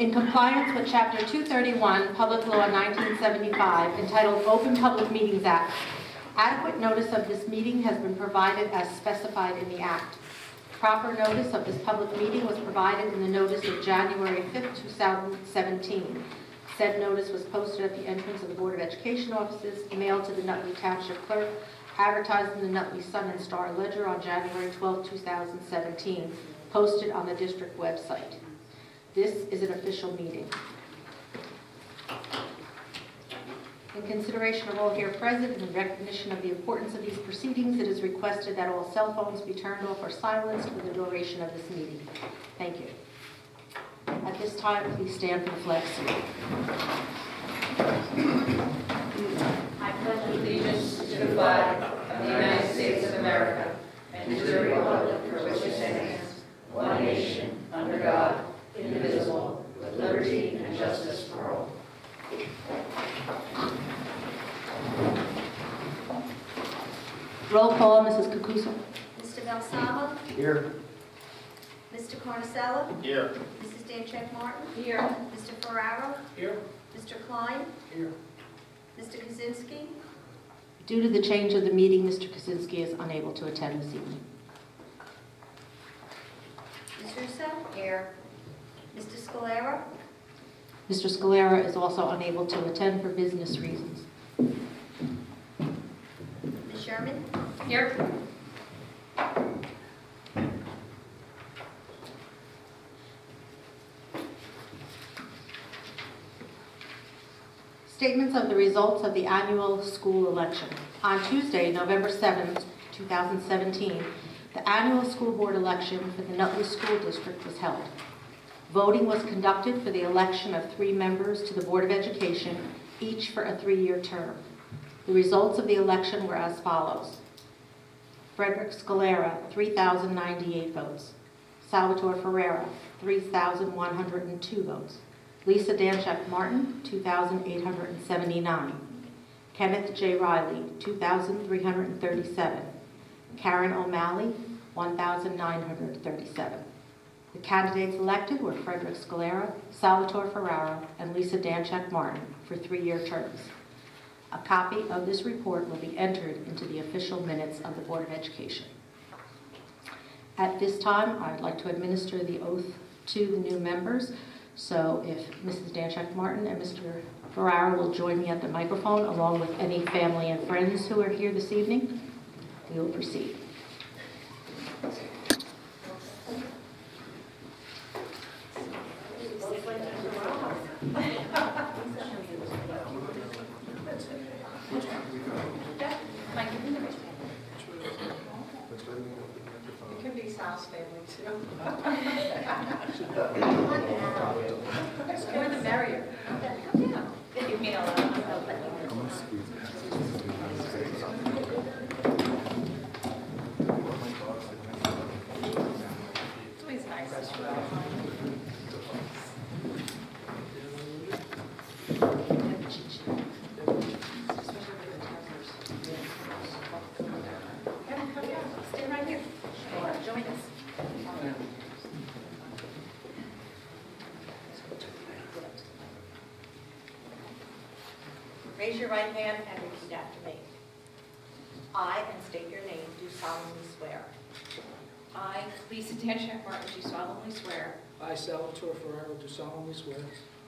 In compliance with Chapter 231, Public Law 1975, entitled Open Public Meetings Act, adequate notice of this meeting has been provided as specified in the Act. Proper notice of this public meeting was provided in the notice of January 5, 2017. Said notice was posted at the entrance of the Board of Education offices, mailed to the Nutley Township Clerk, advertised in the Nutley Sun and Star Ledger on January 12, 2017, posted on the district website. This is an official meeting. In consideration of all here present and in recognition of the importance of these proceedings, it is requested that all cell phones be turned off or silenced for the duration of this meeting. Thank you. At this time, please stand for the flag salute. I pledge allegiance to the flag of the United States of America and to the republic for which it stands, one nation, under God, indivisible, with liberty and justice for all. Roll call, Mrs. Kakusa. Mr. Valsama? Here. Mr. Carnicella? Here. Mrs. Dancheck-Martin? Here. Mr. Ferraro? Here. Mr. Klein? Here. Mr. Kaczynski? Due to the change of the meeting, Mr. Kaczynski is unable to attend this evening. Ms. Russo? Here. Mr. Scalera? Mr. Scalera is also unable to attend for business reasons. Ms. Sherman? Here. Statements of the results of the annual school election. On Tuesday, November 7, 2017, the annual school board election for the Nutley School District was held. Voting was conducted for the election of 3 members to the Board of Education, each for a 3-year term. The results of the election were as follows. Frederick Scalera, 3,098 votes. Salvatore Ferreira, 3,102 votes. Lisa Dancheck-Martin, 2,879. Kenneth J. Riley, 2,337. Karen O'Malley, 1,937. The candidates elected were Frederick Scalera, Salvatore Ferrara, and Lisa Dancheck-Martin for 3-year terms. A copy of this report will be entered into the official minutes of the Board of Education. At this time, I'd like to administer the oath to the new members. So if Mrs. Dancheck-Martin and Mr. Ferrara will join me at the microphone, along with any family and friends who are here this evening, we will proceed. It could be Sal's family too. More the merrier. Come down. You mean it's always nice. Stay right here. Join us. Raise your right hand and repeat after me. I, and state your name, do solemnly swear I, Lisa Dancheck-Martin, do solemnly swear I, Salvatore Ferraro, do solemnly swear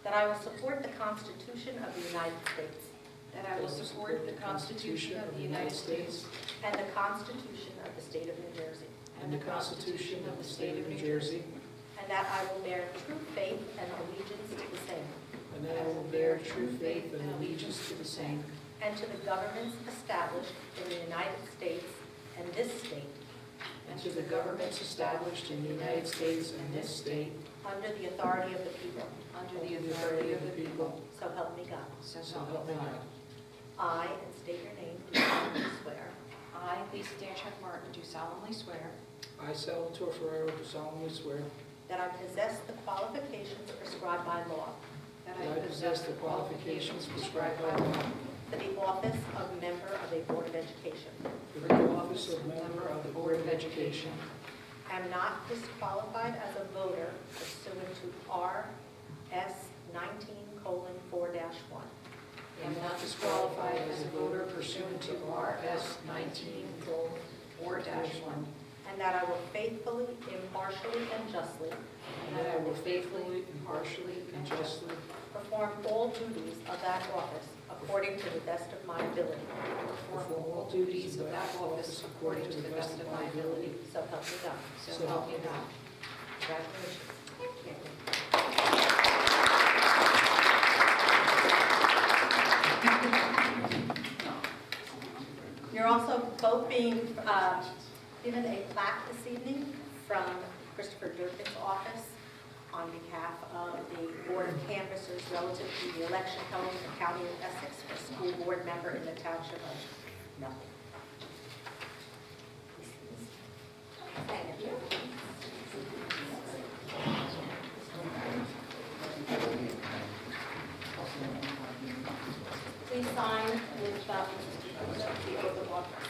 that I will support the Constitution of the United States that I will support the Constitution of the United States and the Constitution of the State of New Jersey, and the Constitution of the State of New Jersey, and that I will bear true faith and allegiance to the same, and that I will bear true faith and allegiance to the same, and to the governments established in the United States and this state, and to the governments established in the United States and this state, under the authority of the people. under the authority of the people. So help me God. So so help me God. I, and state your name, do solemnly swear I, Lisa Dancheck-Martin, do solemnly swear I, Salvatore Ferraro, do solemnly swear that I possess the qualifications prescribed by law that that I possess the qualifications prescribed by law for the office of member of a Board of Education, for the office of member of the Board of Education, am not disqualified as a voter pursuant to S19:4-1. am not disqualified as a voter pursuant to RS 19:4-1, and that I will faithfully, impartially, and justly and that I will faithfully, impartially, and justly perform all duties of that office according to the best of my ability. perform all duties of that office according to the best of my ability. So help me God. So help me God. Congratulations. You're also both being given a plaque this evening from Christopher Durkin's office on behalf of the Board of Canvassers relative to the election held in the County of Essex for school board member in the Township of Nutley. Thank you. Please sign with the oath of office.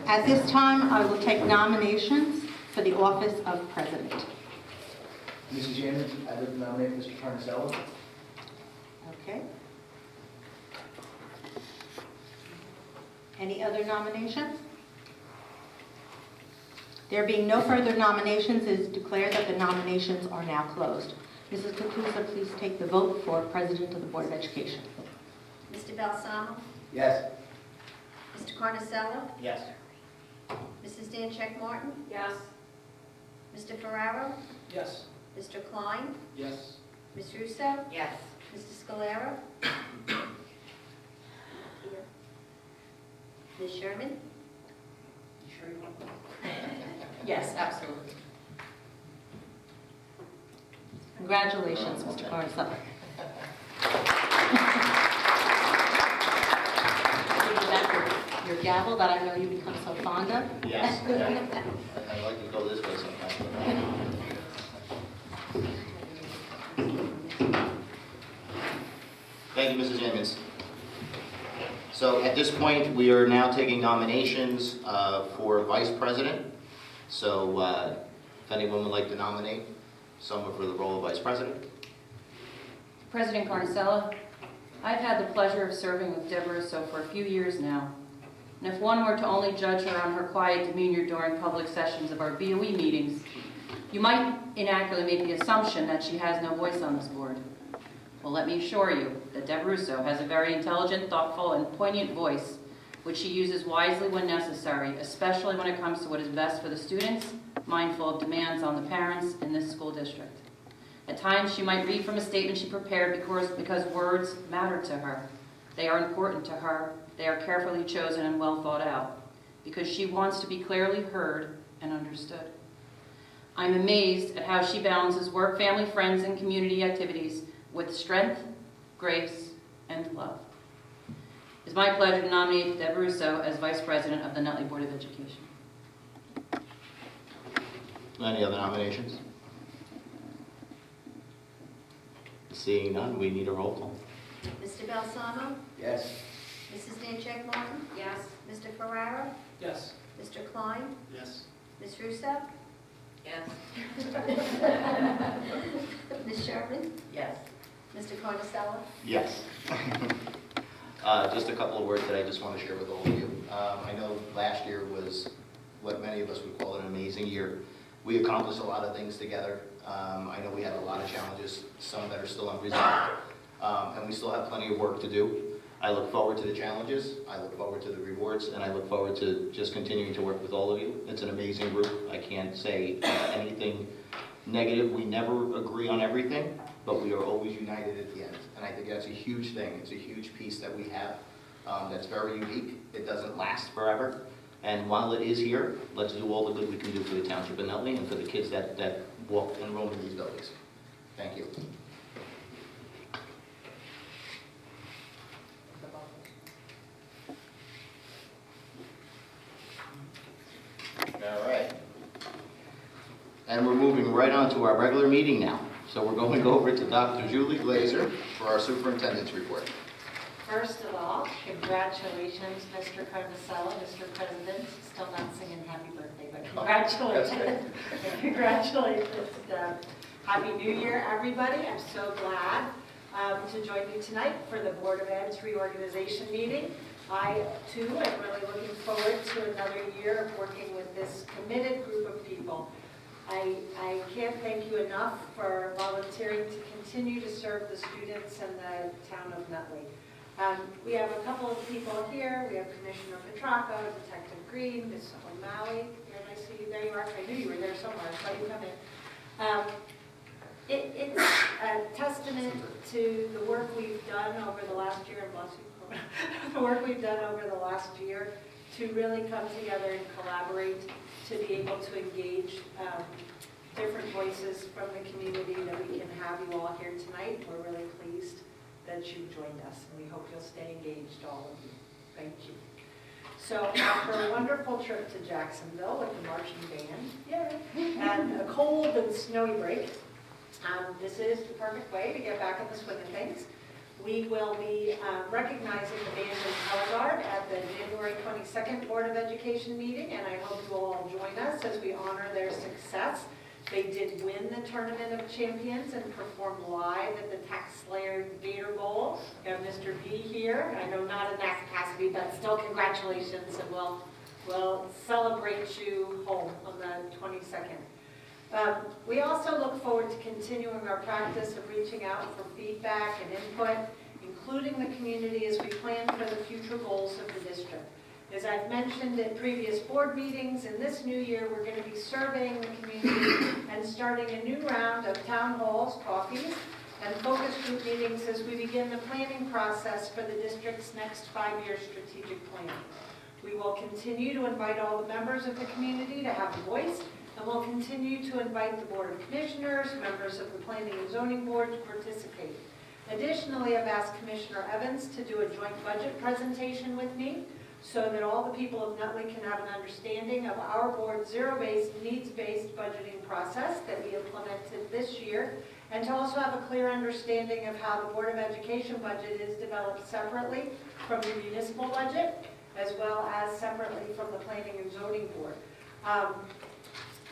At this time, I will take nominations for the office of president. Mrs. James, I'd like to nominate Mr. Carnicello. Okay. Any other nominations? There being no further nominations, it is declared that the nominations are now closed. Mrs. Kakusa, please take the vote for President of the Board of Education. Mr. Balsamo? Yes. Mr. Carnicello? Yes. Mrs. Dancheck Martin? Yes. Mr. Ferraro? Yes. Mr. Klein? Yes. Ms. Russo? Yes. Mr. Scalera? Ms. Sherman? Yes, absolutely. Congratulations, Mr. Carnicello. Your gavel that I know you become so fond of. Yes. I'd like to go this way sometime. Thank you, Mrs. Jenkins. So at this point, we are now taking nominations for vice president. So if anyone would like to nominate someone for the role of vice president. President Carnicello, I've had the pleasure of serving with Deborah Russo for a few years now. And if one were to only judge her on her quiet demeanor during public sessions of our BOE meetings, you might inaccurately make the assumption that she has no voice on this board. Well, let me assure you that Deborah Russo has a very intelligent, thoughtful, and poignant voice, which she uses wisely when necessary, especially when it comes to what is best for the students, mindful of demands on the parents in this school district. At times, she might read from a statement she prepared because words matter to her. They are important to her. They are carefully chosen and well thought out, because she wants to be clearly heard and understood. I'm amazed at how she balances work, family, friends, and community activities with strength, grace, and love. It's my pleasure to nominate Deborah Russo as Vice President of the Nutley Board of Education. Any other nominations? Seeing none, we need a roll call. Mr. Balsamo? Yes. Mrs. Dancheck Martin? Yes. Mr. Ferraro? Yes. Mr. Klein? Yes. Ms. Russo? Yes. Ms. Sherman? Yes. Mr. Carnicello? Yes. Just a couple of words that I just want to share with all of you. I know last year was what many of us would call an amazing year. We accomplished a lot of things together. I know we had a lot of challenges, some that are still unresolved, and we still have plenty of work to do. I look forward to the challenges, I look forward to the rewards, and I look forward to just continuing to work with all of you. It's an amazing group. I can't say anything negative. We never agree on everything, but we are always united at the end. And I think that's a huge thing. It's a huge piece that we have. that's very unique. It doesn't last forever. And while it is here, let's do all the good we can do for the township of Nutley and for the kids that walk and roam in these buildings. Thank you. All right. And we're moving right on to our regular meeting now. So we're going over to Dr. Julie Glazer for our superintendent's report. First of all, congratulations, Mr. Carnasella, Mr. President. Still not singing happy birthday, but congratulations. Congratulations. Happy New Year, everybody. I'm so glad to join you tonight for the Board of Ed's reorganization meeting. I, too, am really looking forward to another year of working with this committed group of people. I can't thank you enough for volunteering to continue to serve the students in the town of Nutley. We have a couple of people here. We have Commissioner Petracco, Detective Green, Ms. O'Malley. Here, I see you. There you are. I knew you were there somewhere. I saw you come in. It's a testament to the work we've done over the last year, and bless you, the work we've done over the last year to really come together and collaborate, to be able to engage different voices from the community, that we can have you all here tonight. We're really pleased that you've joined us, and we hope you'll stay engaged, all of you. Thank you. So after a wonderful trip to Jacksonville with the marching band, and a cold and snowy break, this is the perfect way to get back in the swing of things. We will be recognizing the band in color guard at the January 22nd Board of Education meeting, and I hope you will all join us as we honor their success. They did win the Tournament of Champions and performed live at the Tax Slayer Vader Bowl. We have Mr. B here. I know not in that capacity, but still congratulations, and we'll celebrate you home on the 22nd. We also look forward to continuing our practice of reaching out for feedback and input, including the community, as we plan for the future goals of the district. As I've mentioned in previous board meetings, in this new year, we're going to be surveying the community and starting a new round of town halls, coffees, and focus group meetings as we begin the planning process for the district's next 5-year strategic plan. We will continue to invite all the members of the community to have a voice, and we'll continue to invite the Board of Commissioners, members of the Planning and Zoning Board to participate. Additionally, I've asked Commissioner Evans to do a joint budget presentation with me, so that all the people of Nutley can have an understanding of our board's zero-based, needs-based budgeting process that we implemented this year, and to also have a clear understanding of how the Board of Education budget is developed separately from the municipal budget, as well as separately from the Planning and Zoning Board.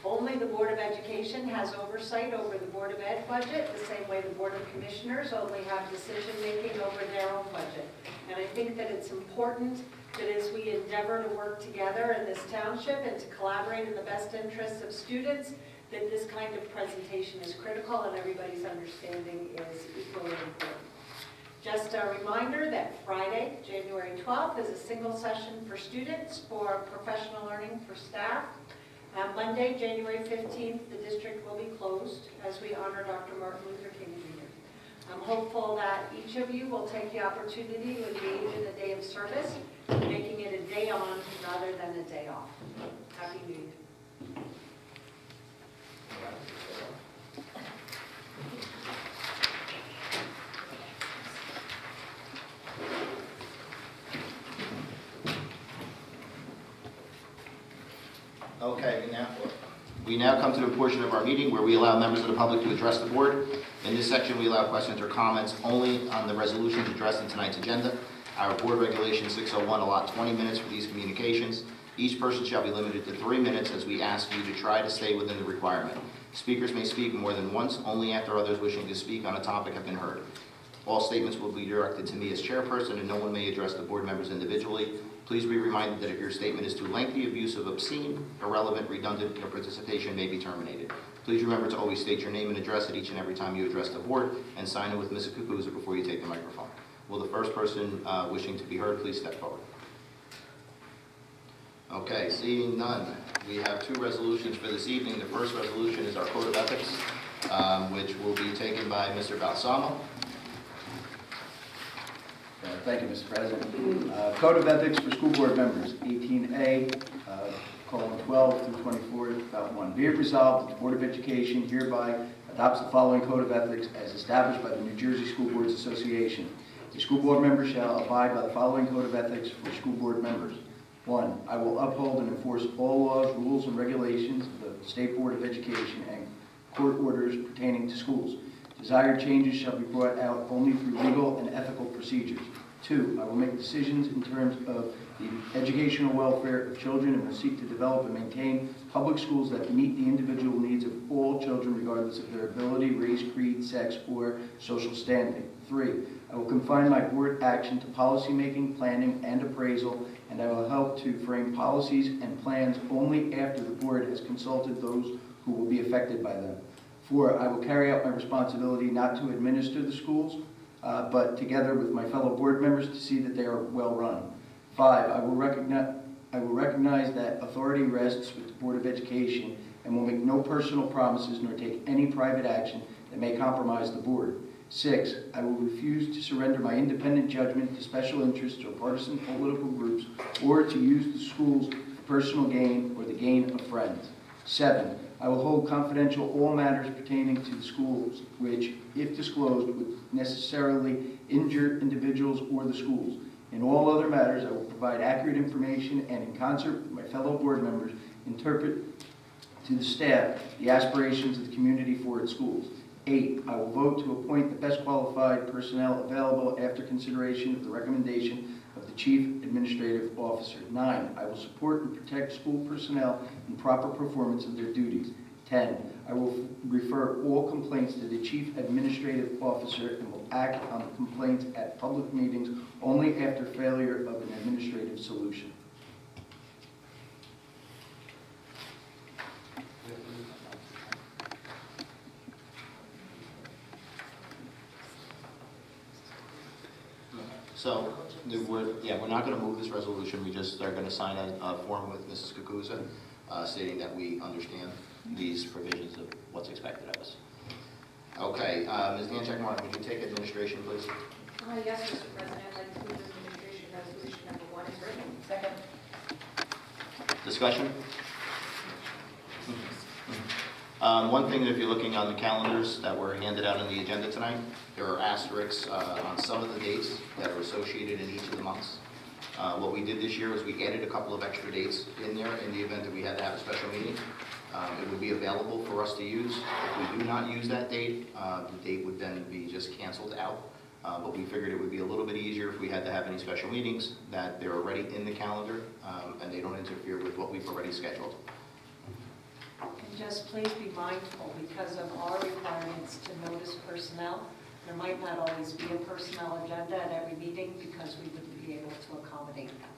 Only the Board of Education has oversight over the Board of Ed budget, the same way the Board of Commissioners only have decision-making over their own budget. And I think that it's important that as we endeavor to work together in this township and to collaborate in the best interests of students, that this kind of presentation is critical and everybody's understanding is equally important. Just a reminder that Friday, January 12th, is a single session for students for professional learning for staff. Monday, January 15th, the district will be closed as we honor Dr. Martin Luther King Jr. I'm hopeful that each of you will take the opportunity to engage in a day of service, making it a day on rather than a day off. Happy New Year. Okay, we now come to the portion of our meeting where we allow members of the public to address the board. In this section, we allow questions or comments only on the resolutions addressed in tonight's agenda. Our board regulation 601 allot 20 minutes for these communications. Each person shall be limited to 3 minutes, as we ask you to try to stay within the requirement. Speakers may speak more than once, only after others wishing to speak on a topic have been heard. All statements will be directed to me as chairperson, and no one may address the board members individually. Please be reminded that if your statement is too lengthy, abusive, obscene, irrelevant, redundant, your participation may be terminated. Please remember to always state your name and address it each and every time you address the board, and sign in with Ms. Kukuza before you take the microphone. Will the first person wishing to be heard please step forward? Okay, seeing none, we have 2 resolutions for this evening. The first resolution is our Code of Ethics, which will be taken by Mr. Balsamo. Thank you, Mr. President. Code of Ethics for School Board Members, 18A, colon 12 through 24, about 1. Be it resolved that the Board of Education hereby adopts the following Code of Ethics as established by the New Jersey School Boards Association. The school board member shall abide by the following Code of Ethics for school board members. 1. I will uphold and enforce all laws, rules, and regulations of the State Board of Education and court orders pertaining to schools. Desired changes shall be brought out only through legal and ethical procedures. 2. I will make decisions in terms of the educational welfare of children and will seek to develop and maintain public schools that meet the individual needs of all children regardless of their ability, race, creed, sex, or social standing. 3. I will confine my board action to policymaking, planning, and appraisal, and I will help to frame policies and plans only after the board has consulted those who will be affected by them. 4. I will carry out my responsibility not to administer the schools, but together with my fellow board members to see that they are well run. 5. I will recognize that authority rests with the Board of Education and will make no personal promises nor take any private action that may compromise the board. 6. I will refuse to surrender my independent judgment to special interests or partisan political groups or to use the schools for personal gain or the gain of friends. 7. I will hold confidential all matters pertaining to the schools which, if disclosed, would necessarily injure individuals or the schools. In all other matters, I will provide accurate information and, in concert with my fellow board members, interpret to the staff the aspirations of the community for its schools. 8. I will vote to appoint the best qualified personnel available after consideration of the recommendation of the Chief Administrative Officer. 9. I will support and protect school personnel in proper performance of their duties. 10. I will refer all complaints to the Chief Administrative Officer and will act on the complaints at public meetings only after failure of an administrative solution. So, we're not going to move this resolution. We just are going to sign a form with Mrs. Kukuza stating that we understand these provisions of what's expected of us. Okay, Ms. Danchek-Martin, would you take administration, please? Yes, Mr. President, I'd like to move administration resolution number 1 is written. Second. Discussion? One thing, that if you're looking on the calendars that were handed out on the agenda tonight, there are asterisks on some of the dates that are associated in each of the months. What we did this year was we added a couple of extra dates in there in the event that we had to have a special meeting. It would be available for us to use. If we do not use that date, the date would then be just canceled out. But we figured it would be a little bit easier if we had to have any special meetings, that they're already in the calendar and they don't interfere with what we've already scheduled. And just please be mindful, because of our requirements to notice personnel, there might not always be a personnel agenda at every meeting because we wouldn't be able to accommodate them.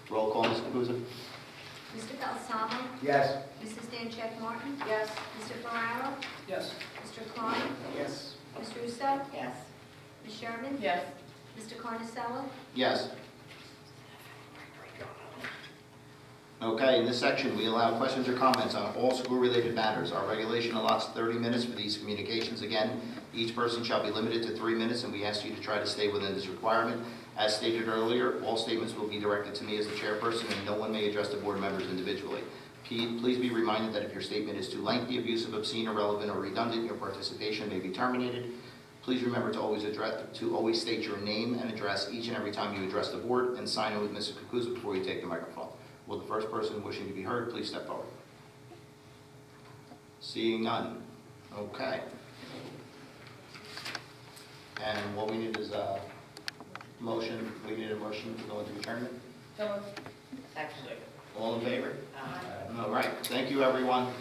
Roll call, Ms. Kukuza. Mr. Balsamo? Yes. Mrs. Danchek-Martin? Yes. Mr. Ferraro? Yes. Mr. Klein? Yes. Ms. Russo? Yes. Ms. Sherman? Yes. Mr. Carnasella? Yes. Okay, in this section, we allow questions or comments on all school-related matters. Our regulation allots 30 minutes for these communications. Again, each person shall be limited to 3 minutes, and we ask you to try to stay within this requirement. As stated earlier, all statements will be directed to me as the chairperson, and no one may address the board members individually. Please be reminded that if your statement is too lengthy, abusive, obscene, irrelevant, or redundant, your participation may be terminated. Please remember to always state your name and address each and every time you address the board, and sign in with Mrs. Kukuza before you take the microphone. Will the first person wishing to be heard please step forward? Seeing none. Okay. And what we need is a motion. We need a motion to go into adjournment. Actually. All in favor? All right. Thank you, everyone.